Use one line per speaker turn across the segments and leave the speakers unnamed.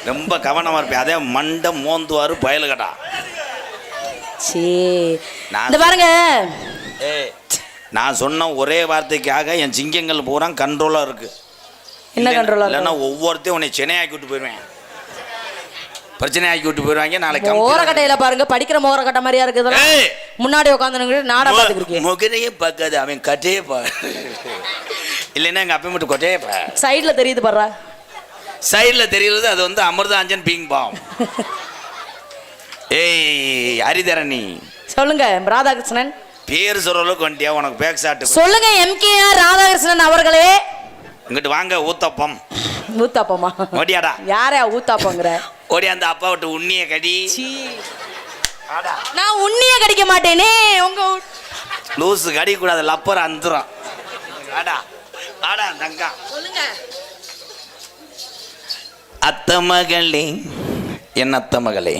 ரொம்ப கவனமா இருப்பேன். அதே மண்டை மோந்துவாரு பயலுகடா.
இந்த பாருங்க,
நான் சொன்ன ஒரே வார்த்தைக்காக என் சிங்கங்கள் பூரா கண்ட்ரோலா இருக்கு.
என்ன கண்ட்ரோலா?
இல்லைன்னா ஒவ்வொருத்தையும் உன்னை சென்னையாக்கி விட்டு போயிடுவேன், பிரச்சனை ஆக்கி விட்டு போயிடுவாங்க. நாளைக்கு
மோரக்கட்டையில பாருங்க, படிக்கிற மோரக்கட்டை மாதிரியா இருக்குது. முன்னாடி உட்காந்து நாடா பாத்துக்கிட்டு
முகரையே பார்க்காது, அவன் கட்டையே பா. இல்லைன்னா எங்க அப்பா மட்டும் கொட்டையே பா.
சைட்ல தெரியுது பாரு,
சைட்ல தெரியுது. அது வந்து அமிர்தாஞ்சன் பிங் பாம். ஏய் ஹரிதரணி
சொல்லுங்க. ராதாகிருஷ்ணன்
பேர் சொல்றதுக்கு வந்துட்டியா? உனக்கு பேக் ஷாட்
சொல்லுங்க. எம்கேஆர் ராதாகிருஷ்ணன் அவர்களே,
இங்கிட்டு வாங்க. ஊத்தப்பம்.
ஊத்தாப்பமா?
ஓடியாடா.
யாரையா ஊத்தாப்பங்கிற?
ஓடி அந்த அப்பா விட்டு உண்ணிய கடி.
நான் உண்ணிய கடிக்க மாட்டேனே. உங்க
லூசு கடிக்க கூடாது, லப்பர் அந்துரும். ஆடா ஆடா தங்கா.
சொல்லுங்க.
அத்த மகளே, என் அத்த மகளே.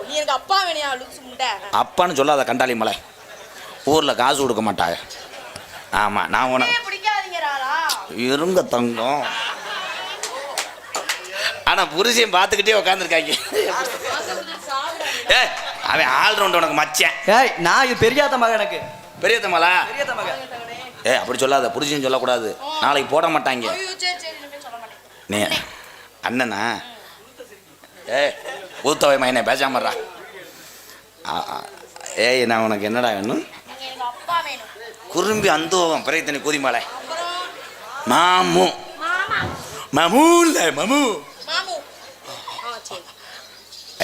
நீ எனக்கு அப்பா வேணியா? லூசு முண்டை.
அப்பான்னு சொல்லாத கண்டாளி மலை. ஊரில் காசு கொடுக்க மாட்டாங்க. ஆமாம், நான் உனக்கு இருங்க தங்கம். ஆனால் புருஷன் பார்த்துக்கிட்டே உட்காந்துருக்காங்க. ஏ அவன் ஆல்ரவுண்ட் உனக்கு மச்சேன்.
ஏய் நான் இது பெரியாத மகன். எனக்கு
பெரிய மலா.
பெரியாத மகன்.
ஏ அப்படி சொல்லாத, புருஷன் சொல்லக்கூடாது, நாளைக்கு போட மாட்டாங்க. நீ அண்ணனா? ஏ ஊத்தவை மைனே பேசாமறா. ஏய் நான் உனக்கு என்னடா வேணும்? குறும்பி அந்தோகம் பிறகு தண்ணி கூதிமாலை. மாமு மாமு இல்லை மாமு.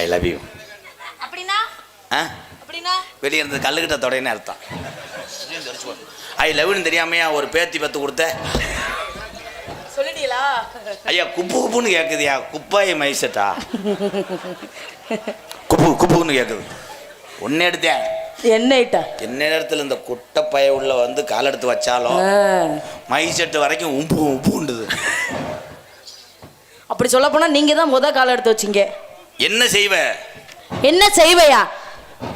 I love you. வெளியே இருந்து கல்லுக்கிட்ட தொடைன்னு அர்த்தம். ஐ லவ்னு தெரியாமையா ஒரு பேத்தி பத்து கொடுத்த?
சொல்லிட்டீங்களா?
ஐயா குப்பு குப்புன்னு கேட்குதுயா. குப்பாயை மைசட்டா குப்பு குப்புன்னு கேட்குது. ஒன்னு எடுத்தேன்.
என்ன
இடத்துல இந்த குட்டை பய உள்ள வந்து கால் எடுத்து வச்சாலும் மைசெட்டு வரைக்கும் உப்பு உப்புண்டுது.
அப்படி சொல்ல போனா நீங்க தான் கால் எடுத்து வச்சீங்க.
என்ன செய்வ?
என்ன செய்வையா?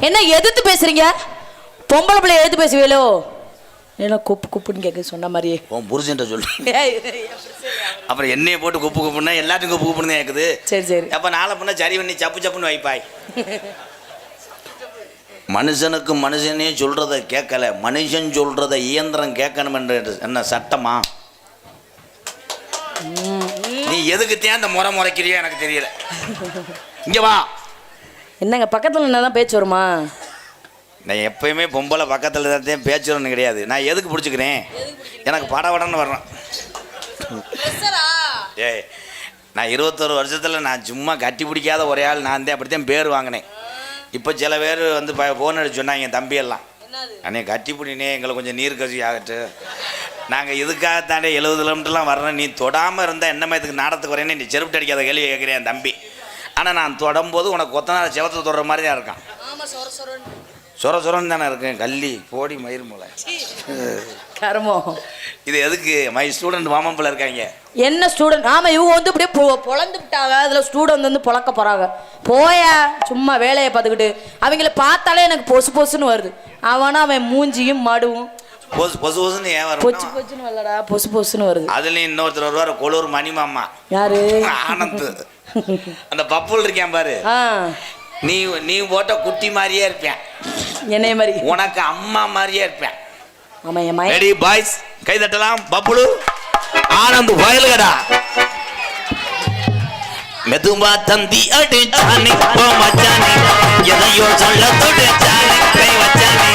என்ன எதிர்த்து பேசுறீங்க? பொம்பளை பிள்ளைய எதிர்த்து பேசுவீங்களோ? என்ன குப்பு குப்புன்னு கேட்க சொன்ன மாதிரியே
உன் புருஷன்ட்ட சொல்லு. அப்புறம் என்னைய போட்டு குப்பு குப்புன்னா எல்லாத்துக்கும் குப்பு குப்புன்னு தான் கேட்குது.
சரி சரி.
அப்போ நாளை பண்ண சரி பண்ணி சப்பு சப்புன்னு வைப்பாய். மனுஷனுக்கு மனுஷனே சொல்றத கேட்கல, மனுஷன் சொல்றத இயந்திரம் கேட்கணும் என்ற என்ன சட்டமா? நீ எதுக்கு தான் இந்த முறை முறைக்கிறியோ எனக்கு தெரியல. இங்க வா.
என்னங்க பக்கத்துல என்னதான் பேச்சு வருமா?
நான் எப்பயுமே பொம்பளை பக்கத்துல தான் பேச்சு வரணும் கிடையாது. நான் எதுக்கு பிடிச்சிக்கிறேன்? எனக்கு படவடன்னு வரணும். ஏய் நான் 21 வருஷத்துல நான் சும்மா கட்டி பிடிக்காத ஒரே ஆள் நான் தான். அப்படித்தான் பேர் வாங்கினேன். இப்போ சில பேர் வந்து ஃபோன் அடிச்சு சொன்னாங்க, என் தம்பியெல்லாம் அண்ணே கட்டி பிடினே எங்களை கொஞ்சம் நீர் கசி ஆகட்டு, நாங்கள் இதுக்காகத்தாண்டே 70 கிலோமீட்டர்லாம் வர்றோம், நீ தொடாமல் இருந்தால் என்ன இதுக்கு நாடத்துக்கு வரேன்னு நீ செருப்பு அடிக்காத கேள்வி கேட்குறேன் என் தம்பி. ஆனால் நான் தொடும்போது உனக்கு கொத்தனார செவத்தை தொடுற மாதிரி தான் இருக்கான். சொர சொரன்னு தானே இருக்கேன். கல்லி போடி மயிர் மூளை
கருமோ.
இது எதுக்கு? மை ஸ்டூடெண்ட் மாமம்பில் இருக்காங்க.
என்ன ஸ்டூடெண்ட்? ஆமாம், இவங்க வந்து அப்படியே பொழந்து விட்டாங்க. அதில் ஸ்டூடெண்ட் வந்து பொழக்க போகிறாங்க. போயா சும்மா வேலையை பார்த்துக்கிட்டு. அவங்கள பார்த்தாலே எனக்கு பொசு பொசுன்னு வருது. அவன் மூஞ்சியும் மடுவும்
பொசு பொசுன்னு ஏன் வரும்?
பொச்சு பொச்சுன்னு வரலடா, பொசு பொசுன்னு வருது.
அதுலேயும் இன்னொருத்தர் வருவார், கொலூர் மணிமாமா.
யாரு?
ஆனந்த். அந்த பப்புள் இருக்கேன் பாரு, நீ நீ போட்ட குட்டி மாதிரியே இருப்பேன்.
என்னைய மாதிரி
உனக்கு அம்மா மாதிரியே இருப்பேன்.
ஆமா ஏமா.
ரெடி பாய்ஸ் கை தட்டலாம். பப்புளு ஆனந்த் வயலுகடா. மெதுவா தந்தி அடி ஜானி போ மச்சானே, எதையோ சொல்ல தொடு ஜானி கை வச்சானே.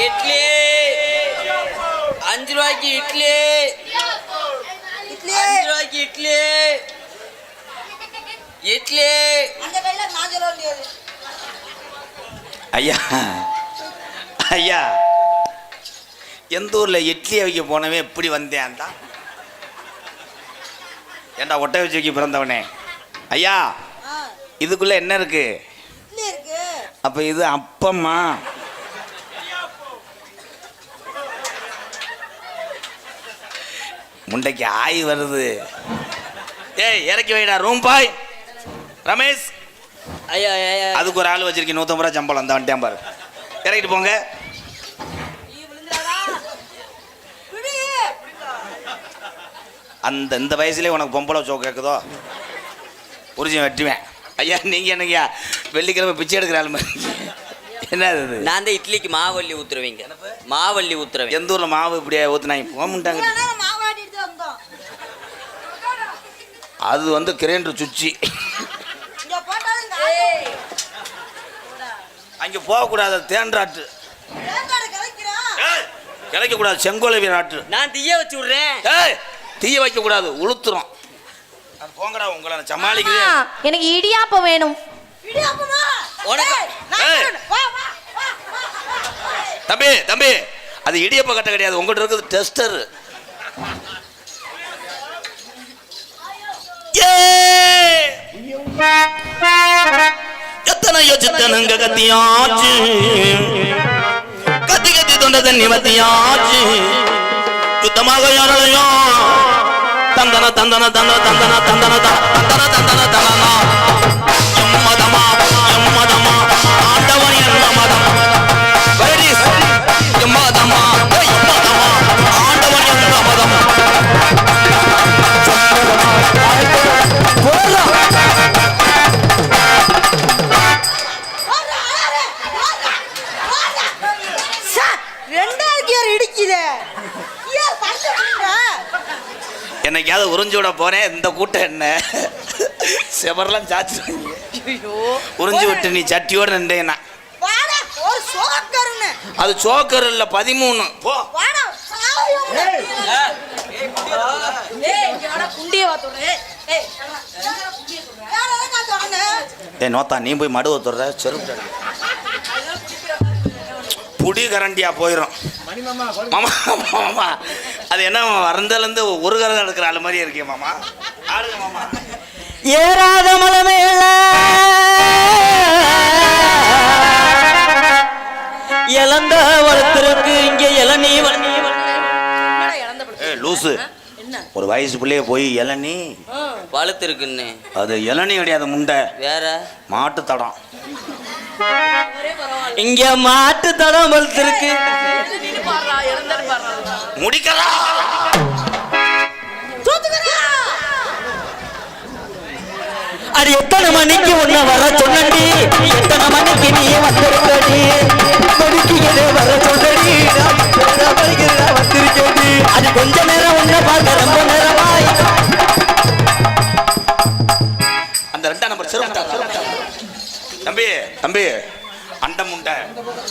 இட்லி 5 ரூபாய்க்கு இட்லி, 5 ரூபாய்க்கு இட்லி, இட்லி.
ஐயா ஐயா, எந்த ஊர்ல இட்லி வைக்க போனவே எப்படி வந்தேன் தான்? ஏண்டா ஒட்டை வச்சு வைக்க பிறந்தவனே. ஐயா இதுக்குள்ள என்ன இருக்கு? அப்ப இது அப்பம்மா. முண்டைக்கு ஆய் வருது. ஏய் இறக்கி வைடா ரூம் பாய் ரமேஷ்.
ஐயா ஐயா
அதுக்கு ஒரு ஆள் வச்சிருக்கேன் 150 ரூபா சம்பளம் அந்த வந்துட்டேன் பாரு. இறக்கிட்டு போங்க. அந்த இந்த வயசுலேயே உனக்கு பொம்பளை சோ கேட்குதோ புரிஞ்சு வெட்டுவேன். ஐயா நீங்கள் என்னங்கய்யா வெள்ளிக்கிழமை பிச்சை எடுக்கிற ஆள் மாதிரி என்ன அது?
நான் தான் இட்லிக்கு மாவள்ளி ஊத்துருவீங்க. மாவள்ளி ஊத்துறவேன்.
எந்த ஊரில் மாவு இப்படியே ஊற்றுனாங்க போமுட்டாங்க. அது வந்து கிரைண்டர் சுச்சி அங்கே போகக்கூடாது. தேன்றாட்டு கிடைக்கக்கூடாது. செங்கோலவி நாட்டு
நான் தீய வச்சு விடுறேன்.
ஏய் தீய வைக்கக்கூடாது உளுத்துறோம். அது போங்கடா உங்களை சமாளிக்குது.
எனக்கு இடியாப்பம் வேணும்.
உனக்கு
தம்பி தம்பி அது இடியப்ப கட்ட கிடையாது. உங்கள்கிட்ட இருக்குது டெஸ்டர். எத்தனை யோசித்தனுங்க கத்தியாச்சு கத்தி கத்தி தொண்ட தண்ணி மத்தியாச்சு சுத்தமாக யாரையும் தந்தன தந்தன தந்தன தந்தன தந்தன தந்தன தந்தன தந்தனா எம்மதமா எம்மதமா ஆண்டவன் என்ன மதம் லேடிஸ் எம்மதமா எம்மதமா ஆண்டவன் என்ன மதம் என்னைக்காவது உறிஞ்சு விட போறேன். இந்த கூட்டம் என்ன செவரெல்லாம் சாச்சுவாங்க. உறிஞ்சு விட்டு நீ சட்டியோட நின்றேன்னா அது சோக்கர் இல்ல 13 போ. ஏ நோத்தா நீ போய் மடு ஊத்துற செருப்பு புடி கரண்டியா போயிடும். மாமா மாமா அது என்ன வரந்தலேருந்து ஒரு கரம் எடுக்கிற ஆள் மாதிரியே இருக்கே மாமா. ஆளுங்க மாமா.
ஏறாத மலை மேல இழந்த வளர்த்திருக்கு இங்க இளநீ
லூசு ஒரு வயசு பிள்ளைய போய் இளநீ
வளர்த்து இருக்குன்னு
அது இளநீ கிடையாது முண்டை
வேற
மாட்டு தடம்.
இங்க மாட்டு தடம் வளர்த்திருக்கு
முடிக்கலாம்.
அது எத்தனை மணிக்கு உன்ன வர சொன்னடி எத்தனை மணிக்கு நீ வந்திருக்கடி மணிக்கு வர சொன்னடி வந்திருக்கடி அது கொஞ்ச நேரம் உன்ன பார்க்க ரொம்ப நேரமாய்
அந்த 2ஆம் நம்பர் செருப்பு தம்பி தம்பி அண்ட முண்டை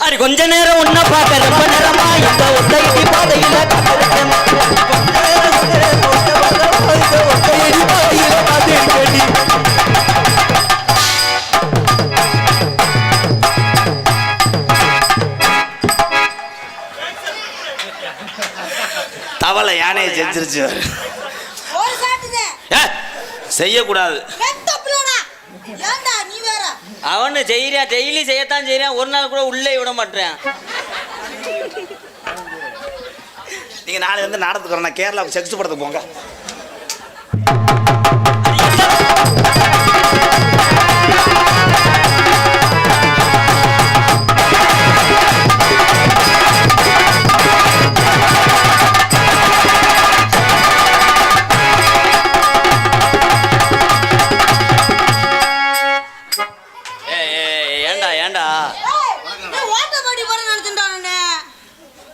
அது கொஞ்ச நேரம் உன்ன பார்க்க ரொம்ப நேரமா இந்த ஒத்தையடி பாதையில
தவளை யானையை செஞ்சிருச்சு. செய்யக்கூடாது.
அவனு செய்யறான். டெய்லி செய்யத்தான் செய்யறான். ஒரு நாள் கூட உள்ளே விட மாட்டேன்.
நீங்க நாளை வந்து நாடத்துக்கு நான் கேரளாவுக்கு செக்ஸ் படத்துக்கு போங்க.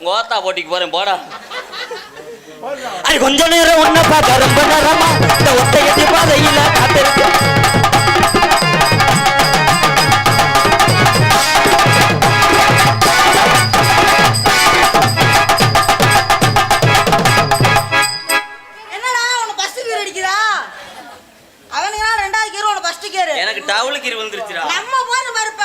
கோத்தா போட்டிக்கு போறேன் போடா.
அது கொஞ்ச நேரம் உன்ன பார்க்க ரொம்ப நேரமா இந்த ஒத்தையடி பாதையில காத்திருக்க
என்னடா உன ஃபர்ஸ்ட் கியர் அடிக்குறா? அவனுக்கு 2வது கியர் உன ஃபர்ஸ்ட் கியர்.
எனக்கு டவுல் கியர் வந்துருச்சுடா.
நம்ம போற பருப்ப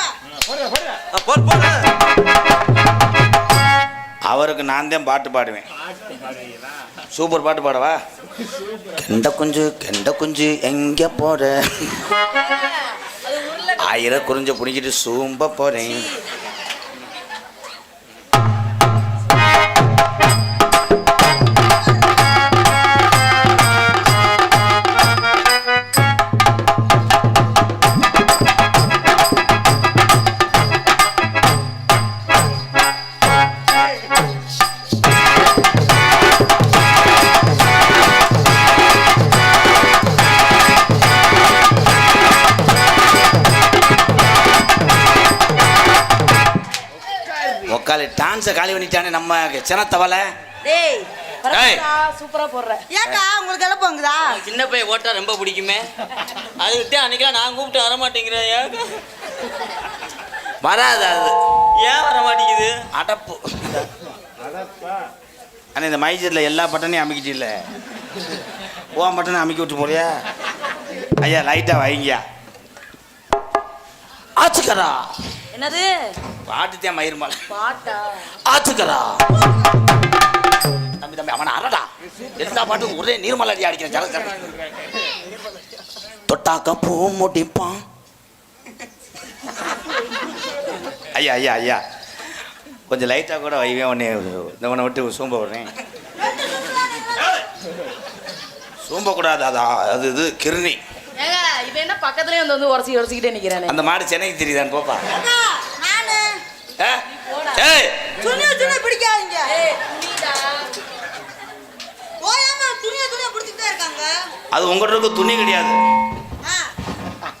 அவருக்கு நான் தான் பாட்டு பாடுவேன். சூப்பர் பாட்டு பாடவா? கெண்ட குஞ்சு எங்க போற 1000 குறிஞ்ச பிடிக்கிட்டு சூம்ப போறேன். டான்ஸை காலி பண்ணிட்டானே நம்ம சின்னத்தவலை.
டேய்
சூப்பரா போடுற.
ஏக்கா உங்களுக்கு எழப்பங்குதா?
சின்ன பையன் ஓட்டா ரொம்ப பிடிக்குமே, அதுக்கிட்டே அன்னைக்கெல்லாம் நான் கூப்பிட்டு வர மாட்டேங்கிறேன். ஏன்
வராது அது,
ஏன் வர மாட்டேங்குது?
அடப்பு. ஆனால் இந்த மைசூரில் எல்லா பட்டனையும் அமைக்கிட்டு இல்லை, ஓம் பட்டனை அமைக்க விட்டு போறியா? ஐயா லைட்டாக வைங்கயா. ஆச்சுக்கரா.
என்னது
பாட்டுத்தான் மயிர்மால.
பாட்டா?
ஆச்சுக்கரா. தம்பி தம்பி அவனை அரடா, எல்லா பாட்டுக்கும் ஒரே நீர்மலை அடி அடிக்கிறேன். ஜல ஜல தொட்டாக்க பூ முடிப்பான். ஐயா ஐயா ஐயா கொஞ்சம் லைட்டாக கூட வைவேன். உன்னை விட்டு சூம்ப விடுறேன். சூம்பக்கூடாது, அது இது கிருணி.
ஏங்க இவன் என்ன பக்கத்துலயே வந்து உரசிக்கிட்டே நிக்கிறானே.
அந்த மாடு சென்னைக்கு தெரியுதான்னு போப்பா.
நானு
ஏய்
துணியை பிடிக்காதீங்க.
துணிடா.
ஓயாம துணியை பிடிச்சிட்டே இருக்காங்க.
அது உங்கள்கிட்ட துணி கிடையாது,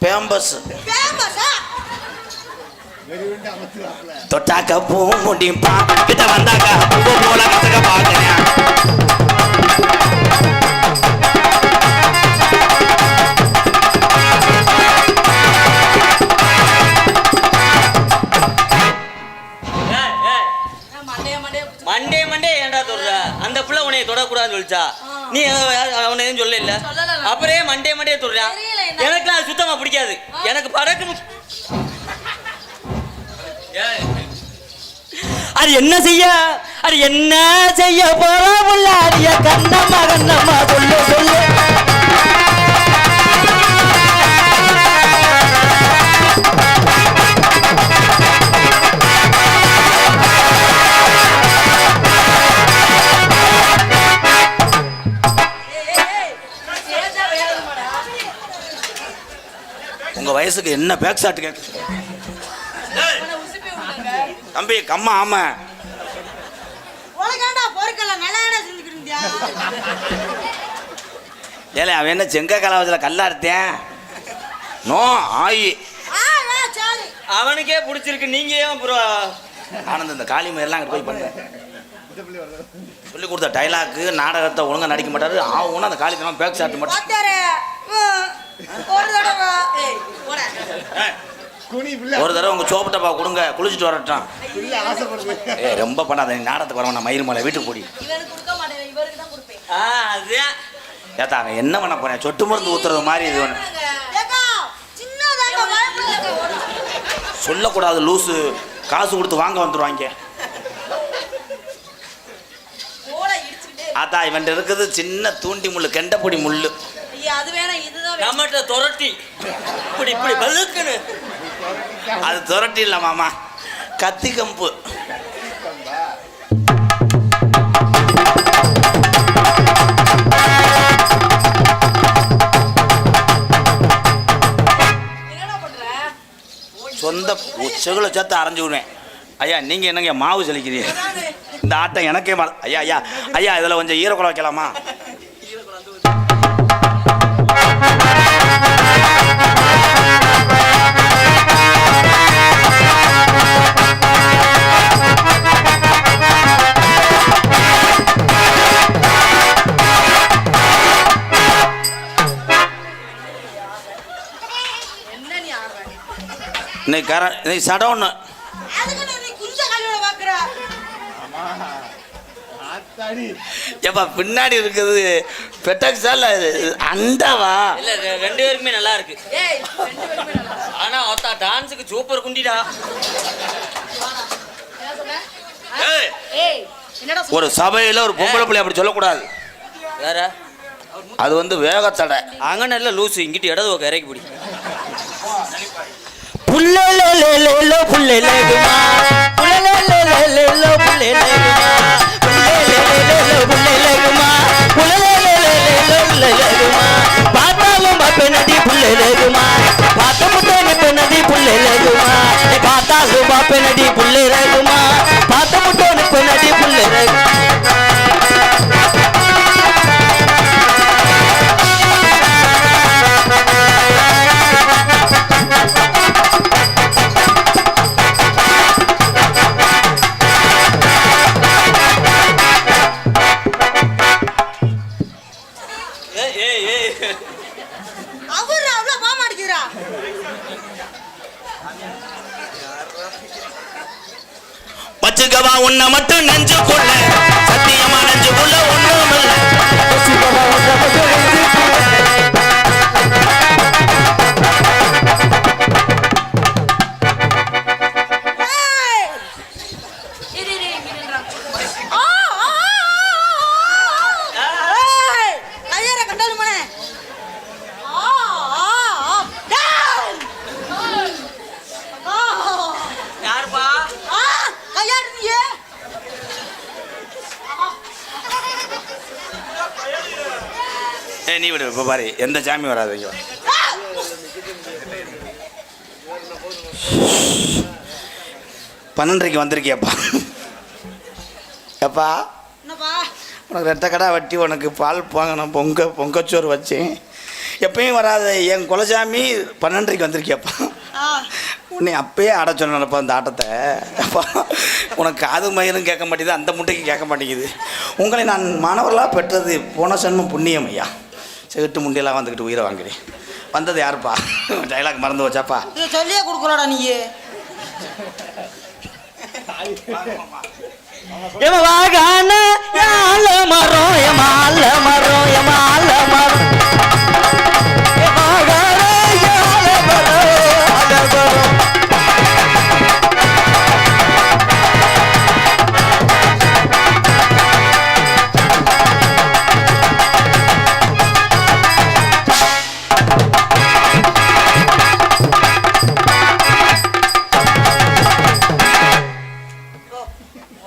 பேம்பஸ்.
ஃபேமஸா?
தொட்டாக்க பூ முடிப்பா, கிட்ட வந்தாக்கா பூ போல கசக்க பார்க்கிறேன்.
மண்டே மண்டே ஏன்டா தொடுற? அந்த புள்ள உன்னைய தொடக்கூடாதுன்னு சொல்லிச்சா? நீ அவனை எதுவும் சொல்ல இல்ல, அப்புறே மண்டே மண்டே தொடுறான். எனக்குலாம் அது சுத்தமா பிடிக்காது. எனக்கு பறக்கு.
அது என்ன செய்ய போறோம்? அடிய கண்ணம்மா கண்ணம்மா சொல்லு சொல்லு.
உங்க வயசுக்கு என்ன பேக் ஷாட் கேட்க தம்பி? கம்மா ஆமா
உனக்காண்டா பொறுக்கல நல்லா செஞ்சுக்கிட்டியா?
ஏலே அவன் என்ன செங்க கலாவத்தில் கல்லாடுத்தேன்? நோ ஆயி
சரி.
அவனுக்கே பிடிச்சிருக்கு, நீங்க ஏன் ப்ரோ?
ஆனந்த் இந்த காளி மயிரெல்லாம் அங்கே போய் பண்ண சொல்லி கொடுத்த டைலாக்கு நாடகத்தை ஒழுங்கா நடிக்க மாட்டாரு. ஆகும்னா அந்த காளித்தனம் பேக் ஷாட் மட்டும். ஒரு தடவை உங்க சோப்பு டப்பா கொடுங்க, குளிச்சுட்டு வரட்டும். ரொம்ப பண்ணாத, நீ நாடகத்துக்கு வரவன் நான் மயிர் மலை வீட்டுக்கு போடி.
அதுதான்
ஏத்தா அவன் என்ன பண்ண போறேன்? சொட்டு மருந்து ஊத்துறது மாதிரி இது ஒன்று சொல்லக்கூடாது. லூசு காசு கொடுத்து வாங்க வந்துடுவாங்க. ஆத்தா இவன் இருக்குது சின்ன தூண்டி முள்ளு, கெண்டப்பொடி முள்ளு.
அது வேணாம், இதுதான்
நம்மகிட்ட துரட்டி இப்படி இப்படி பல்லுக்குன்னு.
அது துரட்டி இல்லை மாமா, கத்தி கம்பு. சொந்த செகுலை சேர்த்து அரைஞ்சு விடுவேன். ஐயா நீங்கள் என்னங்க மாவு செலிக்கிறீங்க? இந்த ஆட்டம் எனக்கே ஐயா ஐயா ஐயா இதில் கொஞ்சம் ஈரக்குழம் வைக்கலாமா? இன்னைக்கு சடவுன்னு ஏப்பா பின்னாடி இருக்குது பெட்டக்ஸா இல்ல அண்டாவா?
இல்ல ரெண்டு பேருக்குமே நல்லா இருக்கு. ஆனா ஒத்தா டான்ஸுக்கு சூப்பர் குண்டிடா.
ஒரு சபையில ஒரு பொம்பளை பிள்ளை அப்படி சொல்லக்கூடாது.
வேற
அது வந்து வேகத்தடை.
அங்க நல்ல லூசு, இங்கிட்டு இடது பக்கம் இறக்கி பிடி.
புள்ளேலேலேலேலோ புள்ளேலேகுமா புள்ளேலேலேலேலோ புள்ளேலேகுமா புள்ளேலேலேலேலோ புள்ளேலேகுமா புள்ளேலேலேலேலோ புள்ளேலேகுமா பாத்தாலும் பாப்பேனடி புள்ளேலேகுமா பாத்தமுட்டோனு நதி புள்ளேலேகுமா பாத்தாலும் பாப்பேனடி புள்ளேலேகுமா பாத்தமுட்டோனு நதி புள்ளேலேகுமா.
வச்சுக்கவா உன்னை மட்டும் நெஞ்சுக்குள்ள சத்தியமா நெஞ்சுக்குள்ள ஒண்ணும் இல்ல.
கையற கண்டாலு மனே
யாருப்பா
கையாடு நீயே
நீ விடு இப்ப பாரு எந்த சாமி வராது இங்க வா. பன்னெண்டரைக்கு வந்திருக்கியப்பா எப்பா
என்னப்பா
உனக்கு ரெட்டை கடை வெட்டி உனக்கு பால் வாங்கணும் பொங்கச்சோறு வச்சேன் எப்பயும் வராத என் குலசாமி 12:30 வந்திருக்கியப்பா உன்னை அப்பயே ஆட சொன்னப்பா அந்த ஆட்டத்தை அப்பா உனக்கு காது மயிரும் கேட்க மாட்டேங்குது அந்த முட்டைக்கு கேட்க மாட்டேங்குது உங்களை நான் மாணவர்களாக பெற்றது போன சன்மம் புண்ணியம் ஐயா செவிட்டு முண்டியெல்லாம் வந்துக்கிட்டு உயிரை வாங்குறேன் வந்தது யாருப்பா டைலாக் மறந்து வச்சாப்பா
இதை சொல்லியே கொடுக்குறோடா நீ
எமவாகான யாழ மரம் எமால மரம் எமால மரம் எமவாகான யாழ மரம் யாழ மரம்.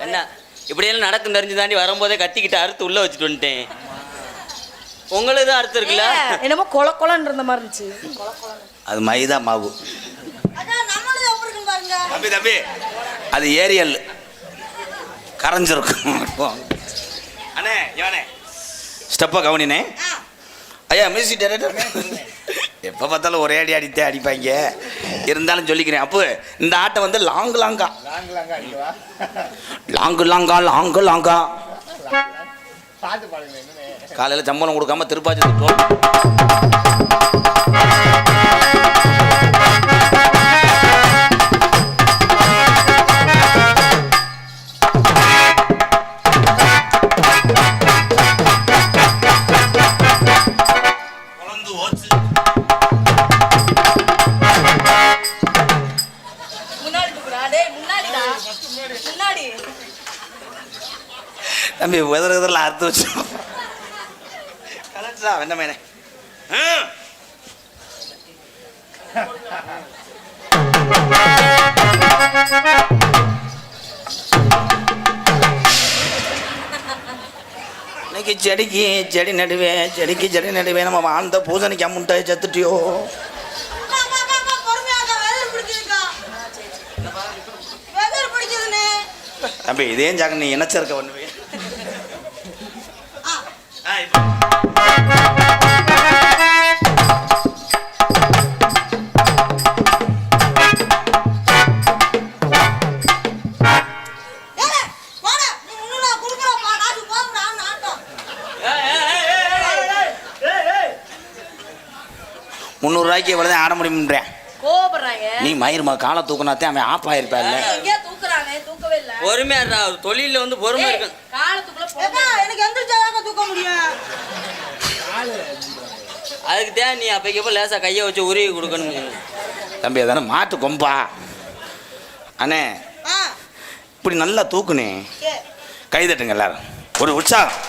என்ன இப்படியெல்லாம் நடக்கும் தெரிஞ்சு தாண்டி வரும்போதே கத்திக்கிட்டு அறுத்து உள்ள வச்சுட்டு வந்துட்டேன். உங்களுக்கு தான் அறுத்து இருக்குல்ல?
என்னமோ கொலன்னு இருந்த மாதிரி இருந்துச்சு.
அது மைதா மாவு
அதான் நம்மளது எப்படி இருக்குன்னு பாருங்க.
தம்பி தம்பி அது ஏரியல் கரைஞ்சிருக்கும் அண்ணே இவனே ஸ்டெப்பை கவனினே ஐயா மியூசிக் டைரக்டர் எப்போ பார்த்தாலும் ஒரே அடி அடித்தே அடிப்பாங்க இருந்தாலும் சொல்லிக்கிறேன் அப்போ இந்த ஆட்டை வந்து லாங்கு லாங்கா காலையில் சம்பளம் கொடுக்காம திருப்பாச்சி திட்டுவோம். தம்பி உதறதுல அறுத்து வச்சோம் கலெக்டரா வெண்ணமேனே இன்னைக்கு செடிக்கு செடி நடுவே நம்ம வாழ்ந்த பூசணிக்கு அம்முட்டை செத்துட்டியோ. தம்பி இதே ஜாக நீ இணைச்சிருக்க ஒண்ணுவே ₹300 இவ்வளவுதான் ஆட முடியும்ன்றேன். நீ மயிர்மா காலை தூக்குனாத்தே அவன் ஆப் ஆயிருப்பான்ல.
பொறுமையா தொழில வந்து பொறுமை இருக்கு.
எனக்கு எந்திரிச்சாதான் தூக்க முடியும்.
அதுக்கு தான் நீ அப்பைக்கப்போ லேசா கையை வச்சு உருவி கொடுக்கணும்.
தம்பி அதானே மாட்டு கொம்பா அண்ணே இப்படி நல்லா தூக்குனே கை தட்டுங்க எல்லாரும் ஒரு உற்சாகம்.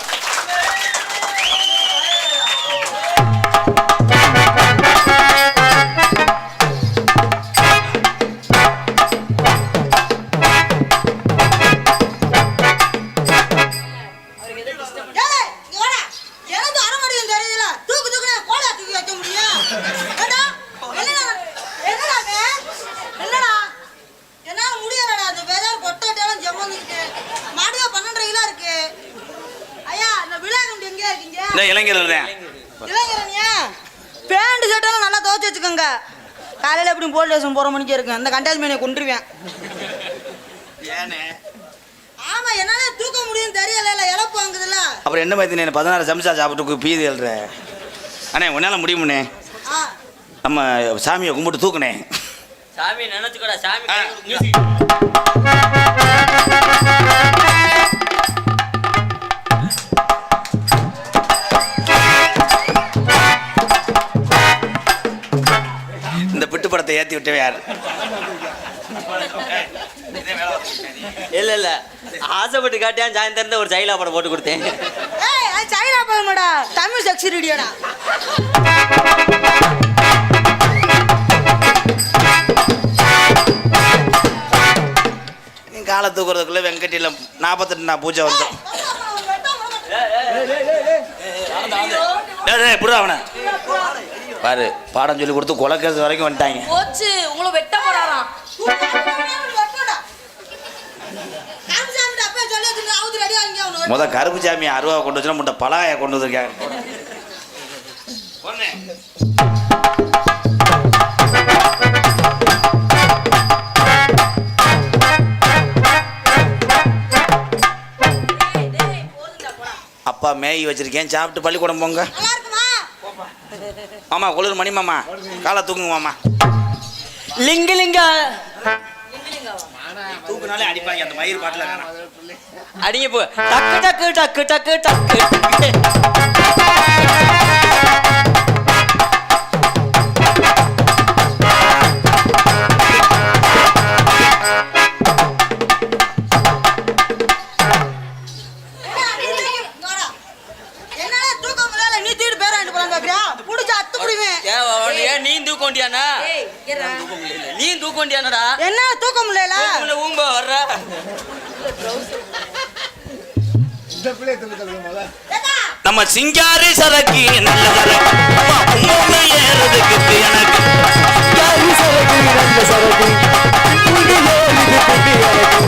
பேண்ட் சட்டெல்லாம் நல்லா துவச்சு வச்சுக்கோங்க. காலையில் எப்படி போலீஸ் ஸ்டேஷன் போகிற மணிக்கு இருக்கு அந்த கண்டால் மீனை கொண்டுருவேன். ஆமா என்னால தூக்க முடியும் தெரியல இழப்பு வாங்குதுல்ல.
அப்புறம் என்ன மாதிரி 16 சம்சா சாப்பிட்டு பீதி எழுற அண்ணே உன்னால முடியுமுண்ணே. நம்ம சாமியை கும்பிட்டு தூக்குனேன்.
சாமி நினைச்சுக்கடா சாமி
ஆ,
கை கொடுக்கும்.
இந்த பிட்டு படத்தை ஏற்றி விட்டவே யார்?
இல்ல ஆசைப்பட்டு காட்டியான் சாயந்தரம் ஒரு சைலா படம் போட்டு கொடுத்தேன்.
ஏய் அது சைனா படமாடா, தமிழ் செக்ஸ் ரேடியோடா.
காலை தூக்குறதுக்குள்ள வெங்கட்டியில் 48 நாள் பூஜை வந்துடும். புடா அவனை பாரு, பாடம் சொல்லி கொடுத்து கொலைக்கிறது வரைக்கும் வந்துட்டாங்க.
போச்சு, உங்களை வெட்ட போறாராம்.
முத கருப்பு சாமி 60 கொண்டு வச்சுனா முட்டை பலாய கொண்டு வந்திருக்காங்க. அப்பா மேகி வச்சிருக்கேன், சாப்பிட்டு பள்ளிக்கூடம் போங்க. மாமா குளிர் மணி மாமா, காலை தூக்குங்க மாமா.
லிங்கு லிங்கா
தூக்குனாலே அடிப்பாங்க அந்த மயிர் பாட்டில்.
அடிங்க போ. டக்கு டக்கு டக்கு டக்கு டக்கு. நீ தூக்கொண்டியானா? நீ தூக்கொண்டியானடா?
என்ன தூக்க முடியல?
ஊம்ப வர்ற
நம்ம சிங்காரி சரக்கு நல்ல சரக்கு ஏறதுக்கு எனக்கு
யாரு சரக்கு நல்ல சரக்கு புது ஏறுது புது எனக்கு.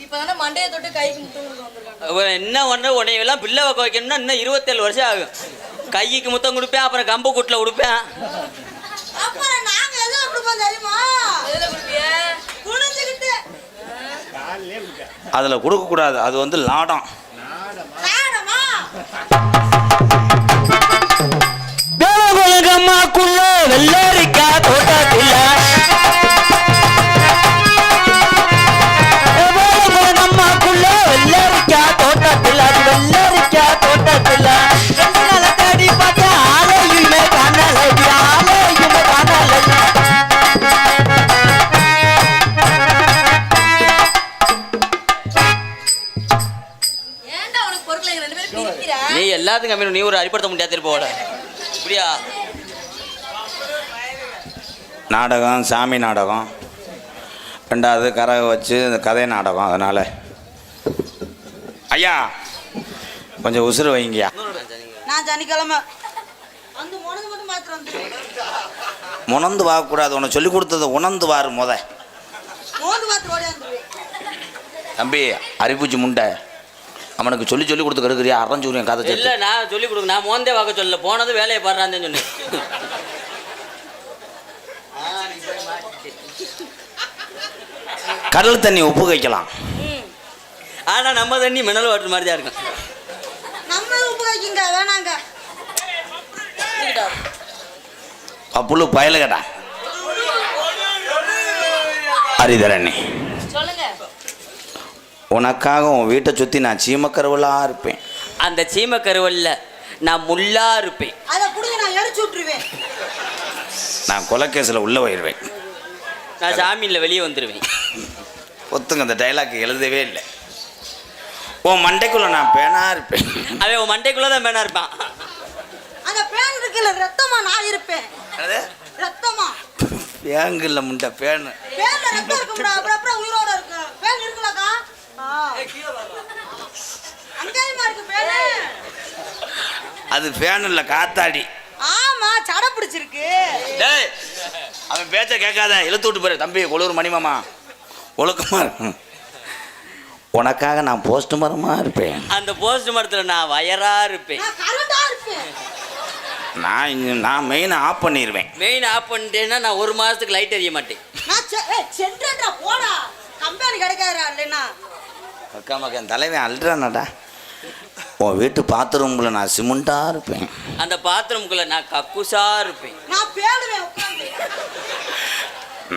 இப்பதானே மண்டையை தொட்டு கை கும்பிட்டு வந்திருக்காங்க.
என்ன ஒன்று உன்னையெல்லாம் பிள்ளை வைக்க வைக்கணும்னா இன்னும் 27 வருஷம் ஆகும். கைக்கு முத்தம் கொடுப்பேன், அப்புறம் கம்பு கூட்டில் கொடுப்பேன்.
அப்புறம் நாங்க எதை கொடுப்போம் தெரியுமா?
எதுல குடுப்பிய?
குனிஞ்சுக்கிட்டு.
அதில் கொடுக்கக்கூடாது, அது வந்து லாடம்.
நாடமா?
வேலகுலகம்மாக்குள்ள வெள்ளரிக்கா தோட்டத்தில் வேலகுலகம்மாக்குள்ள வெள்ளரிக்கா தோட்டத்தில் அது வெள்ளரிக்கா தோட்டத்தில் ரெண்டு நாளை தேடி பார்த்த ஆலையுமே காணலை ஆலையுமே காணலை.
ஏன்டா உனக்கு பொறுக்கல ரெண்டு பேரும் பிரிக்கிறா?
நீ எல்லாத்துக்கும் கம்மி, நீ ஒரு அடிப்படுத்த முடியாது போட இப்படியா?
நாடகம் சாமி நாடகம், ரெண்டாவது கரக வச்சு இந்த கதை நாடகம். அதனால் ஐயா கொஞ்சம் உசுறு வைங்கய்யா.
நான் சனிக்கிழமை வந்து முனது மட்டும் மாத்திரம் வந்து
முனந்து வாங்கக்கூடாது, உனக்கு சொல்லி கொடுத்தது உணர்ந்து வாரு முத.
மோந்து மாத்திரம் ஓடியாந்துருவேன்.
தம்பி அரிப்பூச்சி முண்டை, அவனுக்கு சொல்லி சொல்லி கொடுத்து கெடுக்கிறியா? அரைஞ்சூரியன் கதை
இல்ல
சொல்லு.
நான் சொல்லி கொடுக்க, நான் மோந்தே வாக்க சொல்லல, போனது வேலையை பாடுறான்னு சொன்னேன்.
கடல் தண்ணி உப்பு வைக்கலாம்.
ஆனா நம்ம தண்ணி மினரல் வாட்டர் மாதிரி தான் இருக்கும்.
நம்ம உப்பு வைக்கிங்க வேணாங்க.
புழு பயலுகடா ஹரிதரணி.
சொல்லுங்க.
உனக்காக உன் வீட்டை சுற்றி நான் சீமக்கருவலாக இருப்பேன்.
அந்த சீம கருவல்ல நான் முள்ளா இருப்பேன்.
அதை புடிங்க நான் எரிச்சு விட்டுருவேன்.
நான் கொலைக்கேசில் உள்ள போயிடுவேன்.
நான் ஜாமீன்ல வெளியே வந்துடுவேன்.
ஒத்துங்க, அந்த டைலாக் எழுதவே இல்லை. உன் மண்டைக்குள்ள நான் பேனா இருப்பேன்.
அவன் உன் மண்டைக்குள்ளதான் மேனா இருப்பான்.
அந்த பேன் இருக்குல்ல, ரத்தமா நான் இருப்பேன். ரத்தமா
பேங்கில்ல முண்டை பேனு.
பேன்ல ரத்தம் இருக்கும்டா, அப்புறம் அப்புறம் உயிரோட இருக்கு. பேன் இருக்குல்லக்கா? அங்கேயுமா இருக்கு பேனு?
அது பேனு இல்லை, காத்தாடி.
ஆமா, சடை பிடிச்சிருக்கு.
டேய் அவன் பேச்ச கேட்காத, இழுத்து விட்டு போயிரு. தம்பி கொளூர் மணிமாமா ஒழுக்கமா இருக்கும். உனக்காக நான் போஸ்ட் மரமாக இருப்பேன்.
அந்த போஸ்ட் மரத்தில் நான் வயரா இருப்பேன்.
நான் கரண்டா இருப்பேன்.
நான் மெயினை ஆஃப் பண்ணிடுவேன்.
மெயின் ஆஃப் பண்ணிட்டேன்னா நான் 1 மாதத்துக்கு லைட் எரிய மாட்டேன்.
நான் சென்ட்ரா போடா. கம்பெனி கிடைக்காதுடா இல்லைன்னா.
அக்கா மக்கன் தலைவன் அல்றானடா. உன் வீட்டு பாத்ரூம்ல நான் சிமெண்டா இருப்பேன்.
அந்த பாத்ரூம்குள்ள நான் கக்குசா இருப்பேன்.
நான் பேடுவேன் உட்காந்து.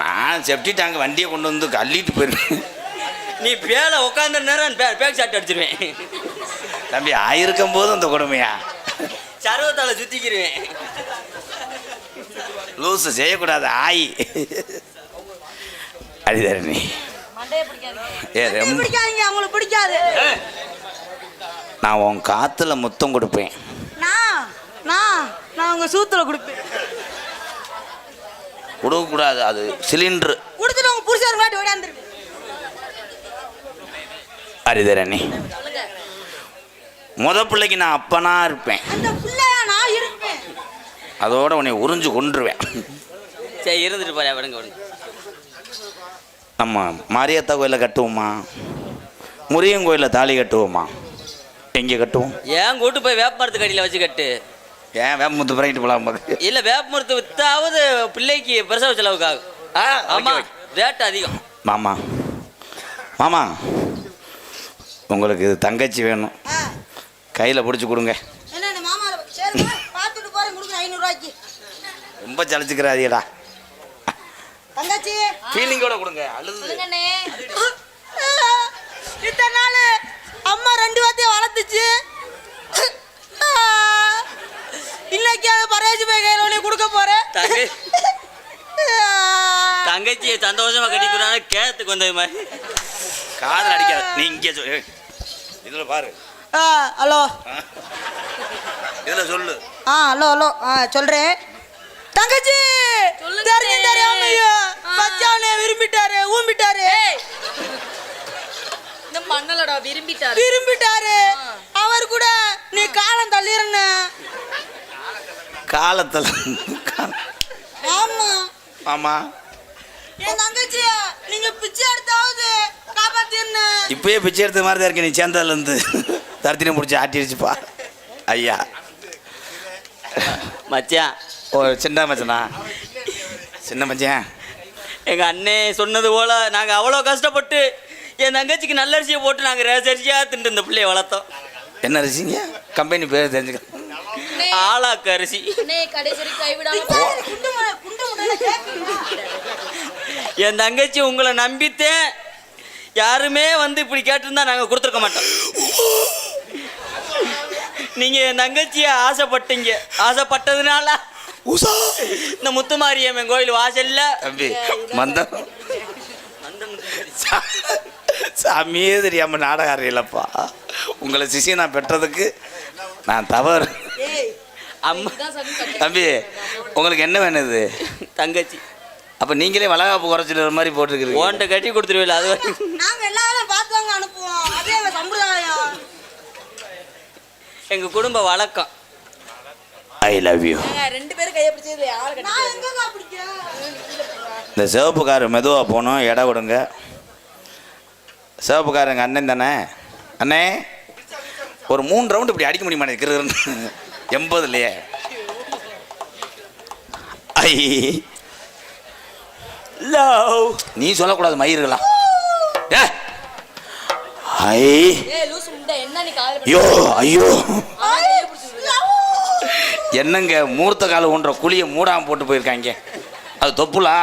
நான் செப்டி டேங்க் வண்டியை கொண்டு வந்து கள்ளிட்டு போயிருவேன்.
நீ பேல உட்காந்த நேரம் பேக் ஷாட் அடிச்சிருவேன்.
தம்பி ஆயிருக்கும் போது அந்த கொடுமையா
சர்வத்தால சுத்திக்கிருவேன்.
லூசு செய்யக்கூடாது ஆயி அடிதரணி.
மண்டையை பிடிக்காது.
ரொம்ப
பிடிக்காதீங்க, அவங்களுக்கு பிடிக்காது.
நான் உன் காத்துல முத்தம் கொடுப்பேன்.
நான் நான் நான் உங்க சூத்துல கொடுப்பேன்.
கொடுக்கக்கூடாது, அது சிலிண்டரு.
கொடுத்துட்டு உங்க புருஷர் மாட்டி ஓடியாந்துருக்கு.
அரிதரணி, முத பிள்ளைக்கு நான் அப்பனா இருப்பேன்.
அந்த பிள்ளையா நான் இருப்பேன்.
அதோட உன்னை உறிஞ்சு கொன்றுவேன்.
சரி இருந்துட்டு போறியா? விடுங்க விடுங்க.
நம்ம மாரியத்தா கோயிலில் கட்டுவோமா, முருகன் கோயிலில் தாலி கட்டுவோமா? எங்கே கட்டுவோம்?
ஏன் கூட்டு போய் வேப்ப மரத்து கடியில் வச்சு கட்டு.
ஏன் வேப்பமுத்து பிறகிட்டு போகலாம்?
இல்லை வேப்ப மரத்து வித்தாவது பிள்ளைக்கு பிரசவ செலவுக்கு ஆகும். ஆமாம், ரேட் அதிகம்.
மாமா மாமா, உங்களுக்கு இது தங்கச்சி வேணும், கையில் பிடிச்சி கொடுங்க.
என்ன மாமா சரி பார்த்துட்டு போறேன், கொடுங்க 500 ரூபாய்க்கு.
ரொம்ப சலிச்சுக்கிறாதீடா,
தங்கச்சி
ஃபீலிங்கோட கொடுங்க. அழுது
இத்தனை நாள் அம்மா 2 வார்த்தையை வளர்த்துச்சு. இன்னைக்கு அது பரேஜ் போய் கையில் ஒன்று கொடுக்க போறேன்.
தங்கச்சியை சந்தோஷமா கட்டிக்கிறாங்க. கேத்துக்கு வந்தது மாதிரி
காதல் அடிக்காத. நீ இங்கே இதில் பாரு.
ஹலோ,
இதில் சொல்லு.
ஹலோ ஹலோ சொல்றேன். தங்கச்சி தெரிஞ்சு தெரியாமையா மச்சானே விரும்பிட்டாரு, ஊம்பிட்டாரு.
இந்த மண்ணலடா விரும்பிட்டாரு.
விரும்பிட்டாரு. அவர் கூட நீ காலம் தள்ளிருந்த.
காலத்தில்
ஆமா
ஆமா,
என் தங்கச்சியா நீங்க பிச்சை எடுத்தாவது காப்பாத்திருந்த.
இப்பயே பிச்சை எடுத்த மாதிரி தான் இருக்கு. நீ சேர்ந்ததுலேருந்து தரத்தினை பிடிச்சி ஆட்டிடுச்சுப்பா ஐயா.
மச்சான்,
ஓ சின்ன மச்சனா, சின்ன மச்சான்,
எங்க அண்ணே சொன்னது போல நாங்க அவ்வளோ கஷ்டப்பட்டு என் தங்கச்சிக்கு நல்ல அரிசியை போட்டு நாங்க ரேசரிசியா திண்டு இந்த பிள்ளைய வளர்த்தோம்.
என்ன அரிசிங்க? கம்பெனி பேர் தெரிஞ்சுக்க.
ஆளாக்கு அரிசி.
கடைசி கைவிடாம
என் தங்கச்சி உங்களை நம்பித்தேன். யாருமே வந்து இப்படி கேட்டிருந்தா நாங்க கொடுத்துருக்க மாட்டோம். நீங்க என் தங்கச்சிய ஆசைப்பட்டீங்க. ஆசைப்பட்டதுனால இந்த முத்துமாரியம்மன் கோயில் வாசல்ல
தம்பி மந்தம் சாமியே தெரியாம நாடகம் அறியலப்பா. உங்களை சிசியை நான் பெற்றதுக்கு நான் தவறு.
அம்மா
தம்பி உங்களுக்கு என்ன வேணுது?
தங்கச்சி.
அப்ப நீங்களே வளகாப்பு குறைச்சிடுற மாதிரி போட்டுருக்கீங்க.
ஓன்ட்ட கட்டி கொடுத்துருவீல? அது
நாங்க எல்லாரும் பார்த்தாங்க அனுப்புவோம். அதே எங்க சம்பிரதாயம்.
எங்க குடும்ப வழக்கம்.
ஐ லவ் யூ.
2 பேரும் கையை பிடிச்சது யாரு?
நான் எங்க பிடிக்கிறேன்.
இந்த சிவப்பு கார் மெதுவாக போகணும், இடம் கொடுங்க. சிவப்பு கார் எங்கள் அண்ணன் தானே? அண்ணே ஒரு 3 ரவுண்டு இப்படி அடிக்க முடியுமா? இருக்கிறது 80லையே. I love. நீ சொல்லக்கூடாது மயிர்களாம். ஏ ஐ
லூசு முண்டை என்ன நீ காதல்
ஐயோ ஐயோ என்னங்க மூர்த்த கால ஒன்ற குழியை மூடாம போட்டு போயிருக்காங்க. அது தொப்புலா?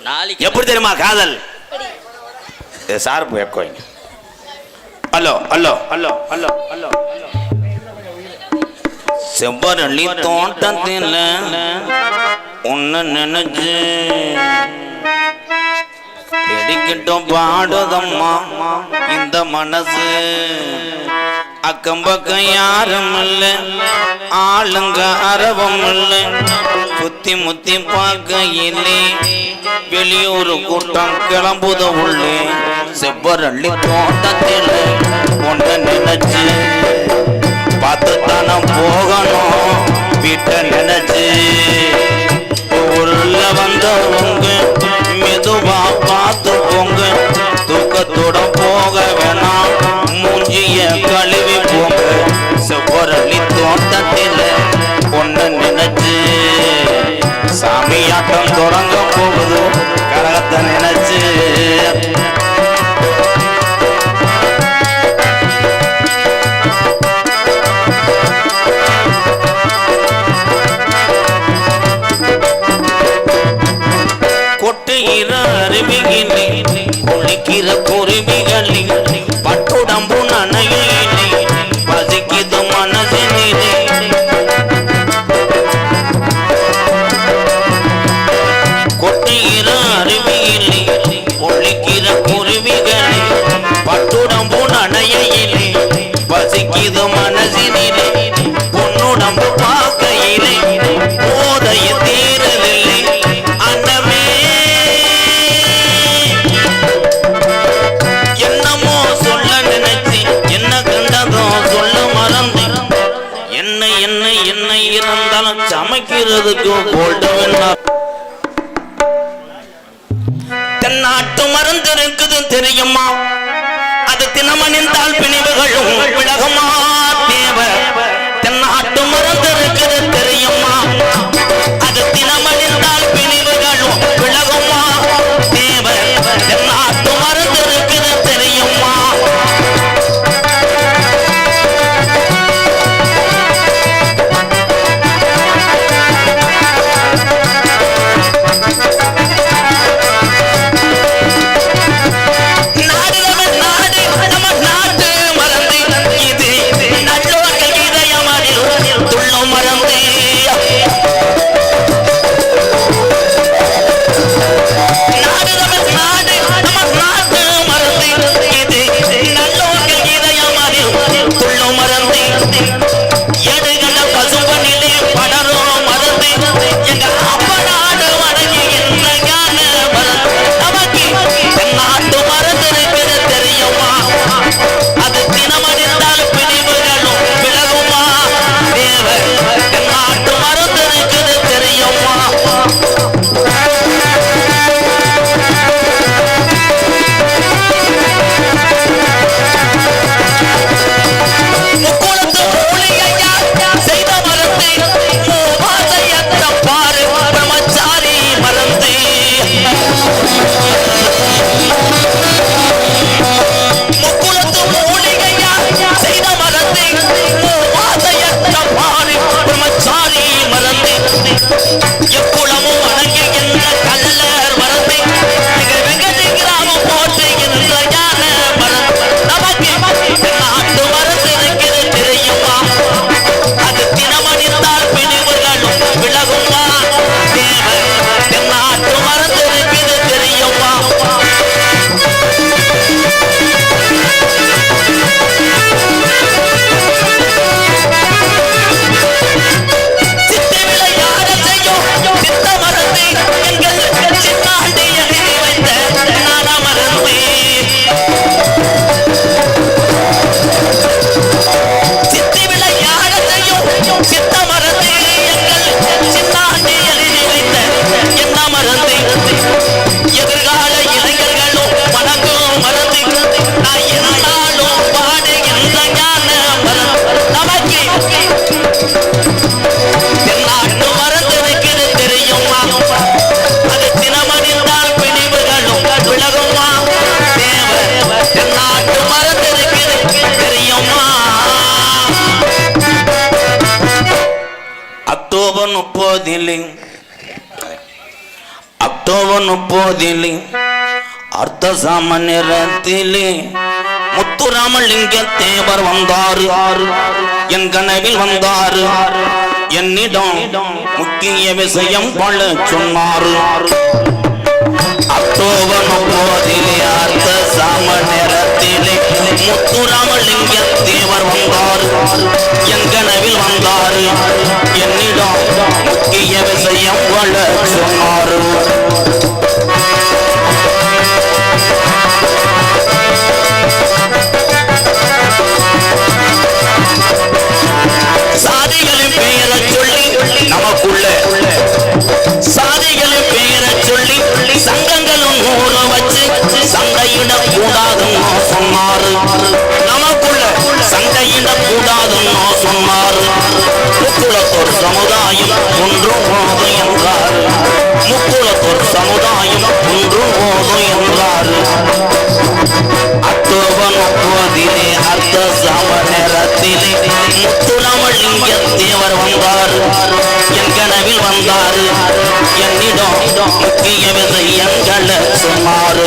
நாளைக்கு
எப்படி தெரியுமா காதல்? சார்பு எக்கோங்க. Hello hello hello hello hello. செவ்வரளி தோட்டத்தில் உன்னை நினைச்சு எடிக்கிட்டோம் பாடுதம்மா இந்த மனசு. அக்கம் பக்கம் யாரும் இல்லை, ஆளுங்க அரவம் இல்லை. சுத்தி முத்தி பார்க்கையிலே வெளியூர் கூட்டம் கிளம்புத உள்ளே. செவ்வரளி தோட்டத்தில் ஒன்றை நினைச்சு பார்த்து தானே போகணும் வீட்டை நினைச்சு. உள்ள வந்தவங்க மெதுவா பார்த்து போங்க, தூக்கத்தோட போக வேணாம், மூஞ்சிய கழுவி போங்க. செவ்வரளி தோட்டத்தில் ஒன்று நினைச்சு சாமியாட்டம் தொடங்க போகுது கரகத்தை நினைச்சு.
குருவிகளில் பட்டுடம்பு நனையிலே பசிக்குது மனதினிலே கொட்டுகிற அருவியிலே ஒழிக்கிற குருவிகளில் பட்டுடம்பு நனையிலே பசிக்குது மனதினிலே பொன்னுடம்பு பார்க்கையிலே போதைய தீரவில்லை அன்னமே என்னமோ சொல்ல நினைச்சு என்ன கண்டதோ சொல்ல மறந்து என்ன இருந்தாலும் சமைக்கிறதுக்கு கோல்டு தென்னாட்டு மருந்து இருக்குது தெரியுமா அது தினமணிந்தால் பிணிவுகளும் விலகுமா தேவ தென்னாட்டு மருந்து இருக்குது தெரியுமா அது தினமணிந்தால் பிணிவுகளும் விலகுமா தேவ தென்னாட்டு மருந்து இருக்குது தெரியுமா அக்டோபர் 30 அர்த்த சாமநிறத்திலே முத்துராமலிங்க தேவர் வந்தாரு என் கனவில் வந்தாரு என்னிடம் முக்கிய விஷயம் பல சொன்னாரு அக்டோபர் 30 அர்த்த சாமநிறத்திலே முத்துராமலிங்க தேவர் வந்தாரு என் கனவில் வந்தாரு என்னிடம் முக்கிய விஷயம் பல சொன்னாரு சாதிகளின் பெயரை சொல்லி நமக்குள்ள சாதிகளின் பெயரை சொல்லி சங்கங்களும் ஊற வச்சு சண்டையிடக் கூடாதுன்னு சொன்னாரு நமக்குள்ள சண்டையிடக் கூடாதுன்னு சொன்னாரு முக்குளத்தோர் சமுதாயம் ஒன்று போது என்றார் முக்குளத்தோர் சமுதாயம் ஒன்று போது என்றார் அக்டோபர் 30 அர்த்த சாமநேரத்திலே முத்துராமலிங்க தேவர் வந்தார் என் கனவில் வந்தார் என்னிடம் முக்கிய விஷயங்களை சொன்னார்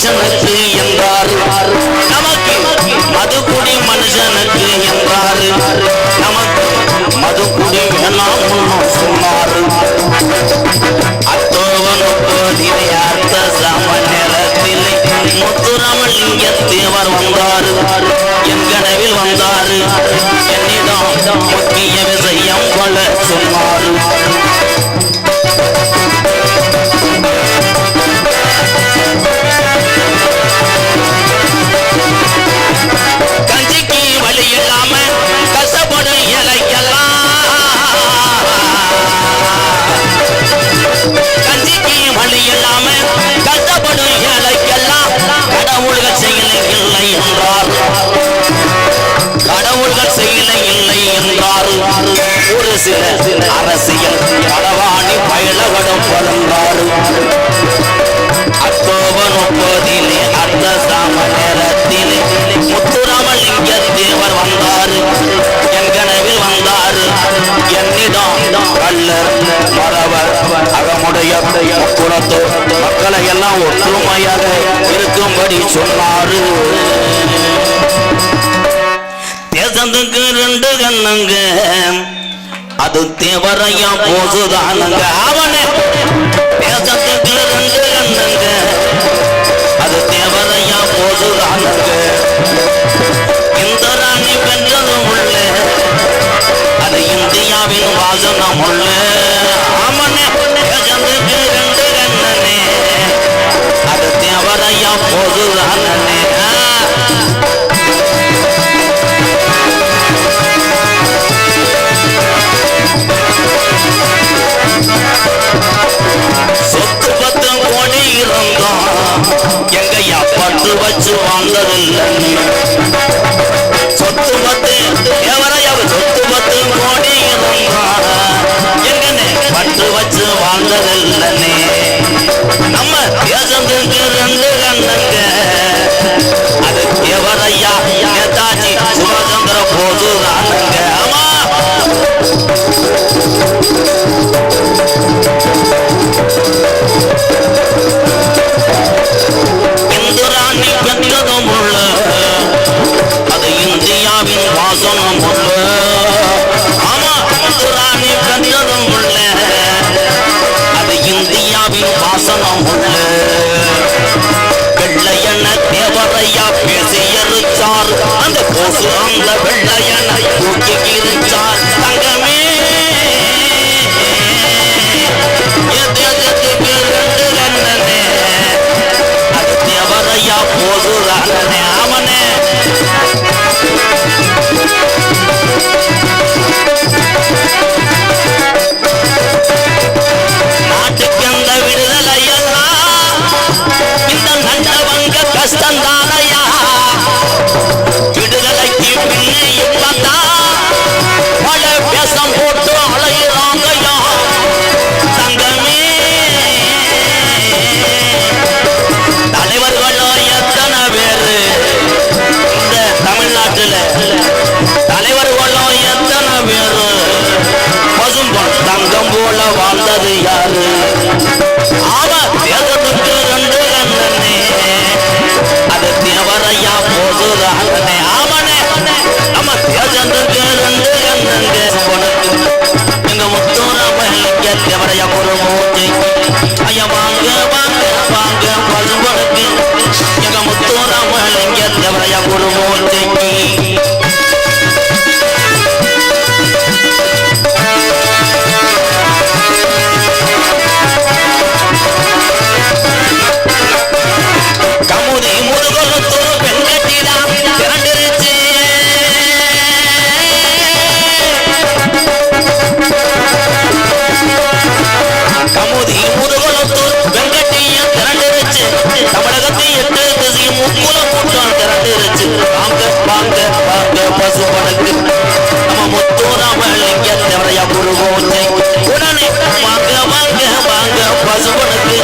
மனுஷனுக்கு என்றார், நமக்கு மதுக்குடி மனுஷனுக்கு என்றார், நமக்கு மதுக்குடி வேணாம் சொன்னாரு. அத்தோவன் போதிலே அர்த்த சம நேரத்திலே முத்துராமலிங்க தேவர் வந்தாரு, என் கனவில் வந்தாரு, என்னிடம் முக்கிய விஷயம் பல சொன்னாரு. கஞ்சிக்கு வழி இல்லாம கஷ்டப்படும் கஞ்சிக்கு வழி இல்லாம கஷ்டப்படும் ஏழைக்கெல்லாம் கடவுள்கள் செயலை இல்லை என்றார், கடவுள்கள் செயலை இல்லை என்றார். ஒரு சில அரசியல் கடவாணி பயிலகடம் பிறந்தார். அக்டோபர் 30 அர்த்த சாம நேரத்திலே முத்துராமலிங்க தேவர் வந்தார், என் கனவில் வந்தார், என்னிடம் கள்ளர் மறவர் அகமுடைய குலத்தோ மக்களை எல்லாம் ஒற்றுமையாக இருக்கும்படி சொன்னாரு. தேசத்துக்கு 2 கண்ணுங்க, அது தேவரையா போசுதானுங்க. அவனே தேசத்துக்கு 2 கண்ணுங்க, அது தேவரையா போசுதானுங்க. இந்த ராணி பெற்றதும் உள்ள, அது இந்தியாவின் வாசனம் உள்ள. ஆமனே தேசத்துக்கு 2 கண்ணனே, அது தேவரையா போசுதானே. சொத்து 10 கோடி இருந்தோம், எங்கய்யா பட்டு வச்சு வாழ்ந்ததில்லை. சொத்து 10 எவரையாவது சொத்து 10 கோடி இருந்தோம், எங்கன்னு பட்டு வச்சு வாழ்ந்ததில்லை. நம்ம தேசத்துக்கு 2 கண்ணுங்க, அது எவரையா நேதாஜி சுபாஷ் போது தானுங்க. ஆமா இந்துராணி பெற்றதும் உள்ள, அது இந்தியாவின் வாசனம் உள்ள. ஆமா இந்துராணி பெற்றதும் உள்ள, அது இந்தியாவின் வாசனம் உள்ள. வெள்ளையன தேவரையா பேசி எரிச்சார், அந்த போசு அந்த வெள்ளையன தூக்கி இருச்சார். தங்கமே தேசத்துக்கு 2 கண்ணனே, அது தேவரையா போசுதானே. அவனே நாட்டுக்கு அந்த விடுதலை எல்லாம் இந்த நல்லவங்க கஷ்டந்தானையா. விடுதலைக்கு பின்னே இப்பதான் பல பேசம் போட்டு அலையிறாங்கய்யா. தங்கமே தலைவர்களோ எத்தனை பேரு இந்த தமிழ்நாட்டுல, தலைவர்களோ எத்தனை பேரு பசும்பொன் தங்கம் போல வாழ்ந்தது யாரு? ஆமா தேசத்துக்கு 2 கண்ணனே, அது தேவரையா போதுதானே. ஆமனே நம்ம தேசத்துக்கு 2 கண்ணனே. எங்க முத்துராமலிங்க தேவரையா ஒரு மூச்சை ஐயா வாங்க வாங்க வாங்க பசும்பொனுக்கு. எங்க முத்துராமலிங்க தேவரையா ஒரு மூச்சைக்கு கமுதி முருகத்து வெங்கட்டிலா திரண்டிருச்சு. கமுதி முருகத்து வெங்கட்டிய திரண்டிருச்சு. தமிழகத்தை 8 திசையும் முக்குலம் கூட்டம் திரண்டிருச்சு. வாங்க வாங்க வாங்க பசுபனுக்கு நம்ம முத்துராமலிங்க தேவரையா குருவோச்சை. உடனே வாங்க வாங்க வாங்க பசுபனுக்கு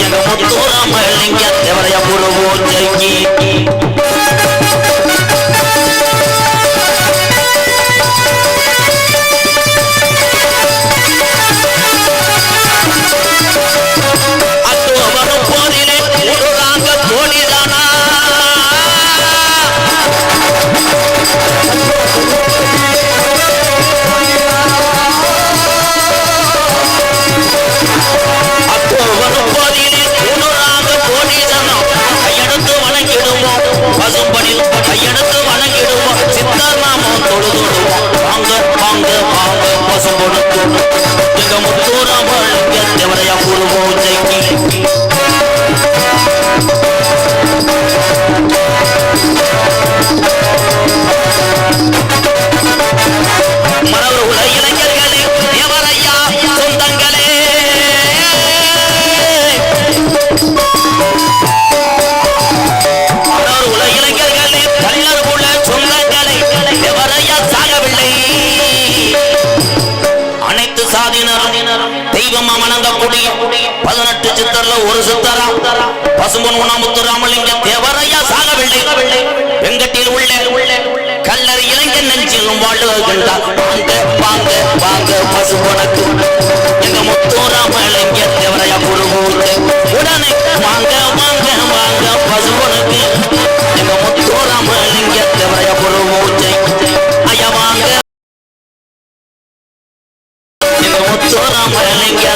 எங்க முத்துராமலிங்க தேவரையா குருவோச்சைக்கு. அக்டோபர் 30 ஒரு ராங்க பசும்பொனுக்கு எங்க முத்தூராமலிங்க தேவரையா குரு பூஜைக்கு மரபுல இளைஞர்களே தேவரையா சொந்தங்களே மரபுல இளைஞர்களே கல்லர் குல சொந்தங்களே தேவரையா சாகவில்லை அனைத்து சாதியினரும் தெய்வமா வணங்கக்கூடிய 18 சித்தர்ல ஒரு சித்தரா பசும்பொன் உண்ணாமுத்து ராமலிங்க தேவரையா சாகவில்லை வெங்கட்டில் உள்ள கல்லர் இளைஞன் நெஞ்சிலும் வாழுகின்றார் வாங்க வாங்க வாங்க பசும்பொனுக்கு எங்க முத்து ராமலிங்க தேவரையா குருகூர் உடனே வாங்க வாங்க வாங்க பசும்பொனுக்கு எங்க முத்து ராமலிங்க தேவரையா குருகூர் ஐயா வாங்க எங்க முத்து ராமலிங்க